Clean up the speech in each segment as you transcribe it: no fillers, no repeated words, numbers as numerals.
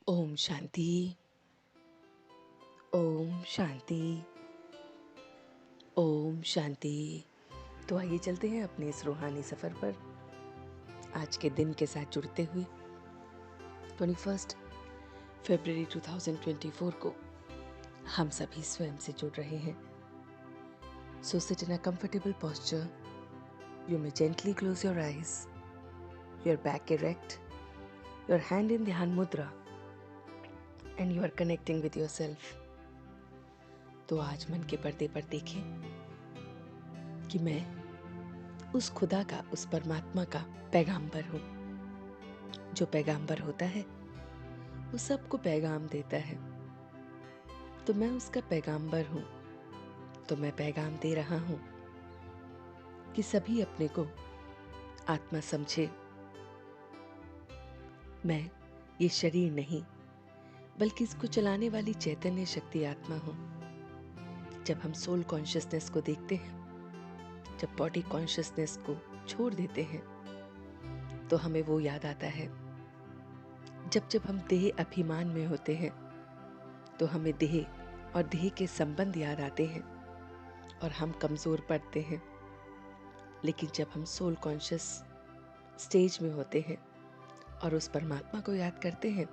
ओम शांति। ओम शांति। ओम शांति। तो आइए चलते हैं अपने इस रूहानी सफ़र पर, आज के दिन के साथ जुड़ते हुए 21 फरवरी 2024 को हम सभी स्वयं से जुड़ रहे हैं। So sit in a comfortable posture. You may gently close your eyes, your back erect, your hand in dhyan mudra, and you are connecting with your self. तो आज मन के पर्दे पर देखें कि मैं उस खुदा का, उस परमात्मा का पैगाम्बर हूँ। जो पैगाम्बर होता है वो सबको पैगाम देता है। तो मैं उसका पैगाम्बर हूँ। तो मैं पैगाम दे रहा हूँ कि सभी अपने को आत्मा समझे। मैं ये शरीर नहीं, बल्कि इसको चलाने वाली चैतन्य शक्ति आत्मा हूँ। जब हम सोल कॉन्शियसनेस को देखते हैं, जब बॉडी कॉन्शियसनेस को छोड़ देते हैं, तो हमें वो याद आता है। जब जब हम देह अभिमान में होते हैं तो हमें देह और देह के संबंध याद आते हैं और हम कमज़ोर पड़ते हैं। लेकिन जब हम सोल कॉन्शियस स्टेज में होते हैं और उस परमात्मा को याद करते हैं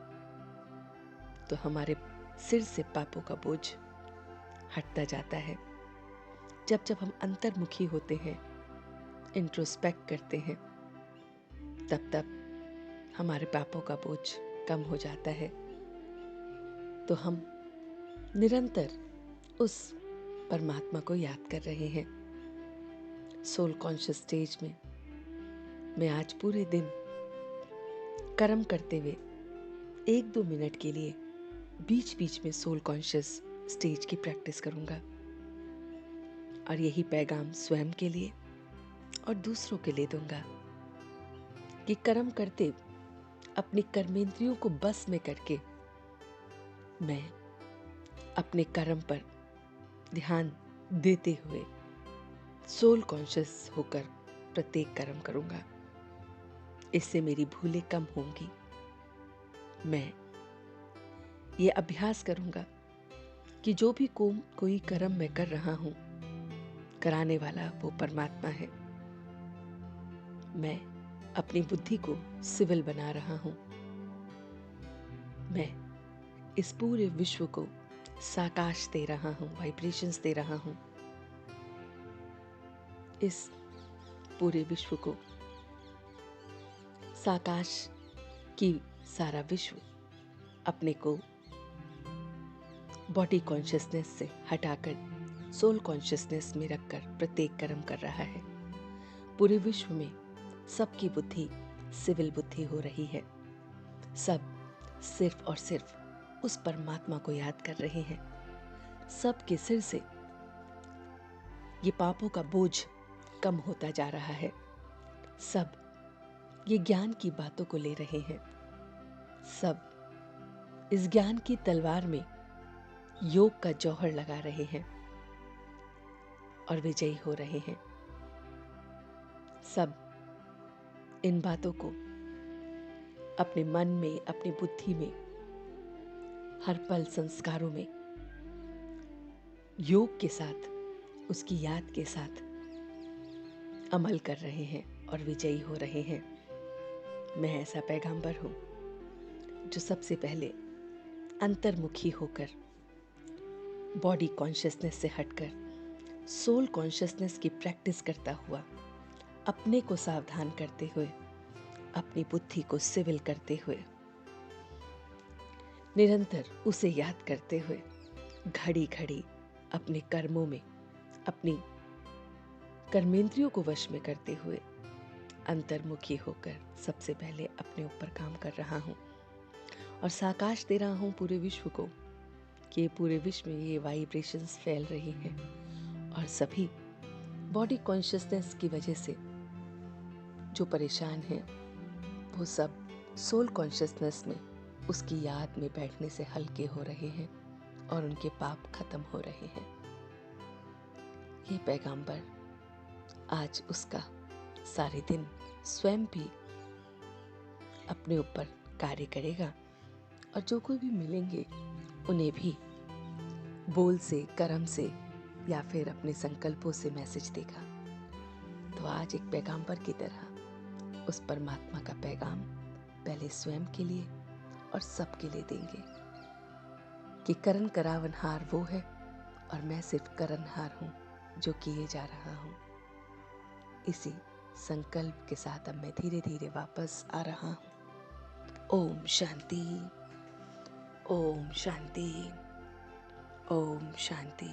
तो हमारे सिर से पापों का बोझ हटता जाता है। जब जब हम अंतर्मुखी होते हैं, इंट्रोस्पेक्ट करते हैं, तब तब हमारे पापों का बोझ कम हो जाता है। तो हम निरंतर उस परमात्मा को याद कर रहे हैं। सोल कॉन्शियस स्टेज में मैं आज पूरे दिन कर्म करते हुए 1-2 मिनट के लिए बीच बीच में सोल कॉन्शियस स्टेज की प्रैक्टिस करूंगा। और यही पैगाम स्वयं के लिए और दूसरों के लिए दूंगा कि कर्म करते अपनी कर्मेंद्रियों को बस में करके मैं अपने कर्म पर ध्यान देते हुए सोल कॉन्शियस होकर प्रत्येक कर्म करूंगा। इससे मेरी भूलें कम होंगी। मैं ये अभ्यास करूंगा कि जो भी कोई कर्म मैं कर रहा हूं, कराने वाला वो परमात्मा है। मैं अपनी बुद्धि को सिविल बना रहा हूं। मैं इस पूरे विश्व को साकाश दे रहा हूं, वाइब्रेशंस दे रहा हूं। इस पूरे विश्व को साकाश की सारा विश्व अपने को बॉडी कॉन्शियसनेस से हटाकर सोल कॉन्शियसनेस में रखकर प्रत्येक कर्म कर रहा है। पूरे विश्व में सबकी बुद्धि सिविल बुद्धि हो रही है। सब सिर्फ और सिर्फ उस परमात्मा को याद कर रहे हैं। सबके सिर से ये पापों का बोझ कम होता जा रहा है। सब ये ज्ञान की बातों को ले रहे हैं। सब इस ज्ञान की तलवार में योग का जौहर लगा रहे हैं और विजयी हो रहे हैं। सब इन बातों को अपने मन में, अपनी बुद्धि में, हर पल संस्कारों में योग के साथ, उसकी याद के साथ अमल कर रहे हैं और विजयी हो रहे हैं। मैं ऐसा पैगंबर हूं जो सबसे पहले अंतर्मुखी होकर बॉडी कॉन्शियसनेस से हटकर सोल कॉन्शियसनेस की प्रैक्टिस करता हुआ, अपने को सावधान करते हुए, अपनी बुद्धि को सिविल करते हुए, निरंतर उसे याद करते हुए, घड़ी घड़ी अपने कर्मों में, अपनी कर्मेंद्रियों को वश में करते हुए अंतर्मुखी होकर सबसे पहले अपने ऊपर काम कर रहा हूँ और साकाश दे रहा हूँ पूरे विश्व को कि ये पूरे विश्व में ये वाइब्रेशंस फैल रही हैं और सभी बॉडी कॉन्शियसनेस की वजह से जो परेशान हैं वो सब सोल कॉन्शियसनेस में उसकी याद में बैठने से हल्के हो रहे हैं और उनके पाप खत्म हो रहे हैं। ये पैगाम्बर आज उसका सारे दिन स्वयं भी अपने ऊपर कार्य करेगा और जो कोई भी मिलेंगे उन्हें भी बोल से, कर्म से या फिर अपने संकल्पों से मैसेज देगा। तो आज एक पैगाम्बर की तरह उस परमात्मा का पैगाम पहले स्वयं के लिए और सबके लिए देंगे कि करण करावनहार वो है और मैं सिर्फ करनहार हूँ जो किए जा रहा हूँ। इसी संकल्प के साथ अब मैं धीरे धीरे वापस आ रहा हूँ। ओम शांति, ओम शांति, ओम शांति।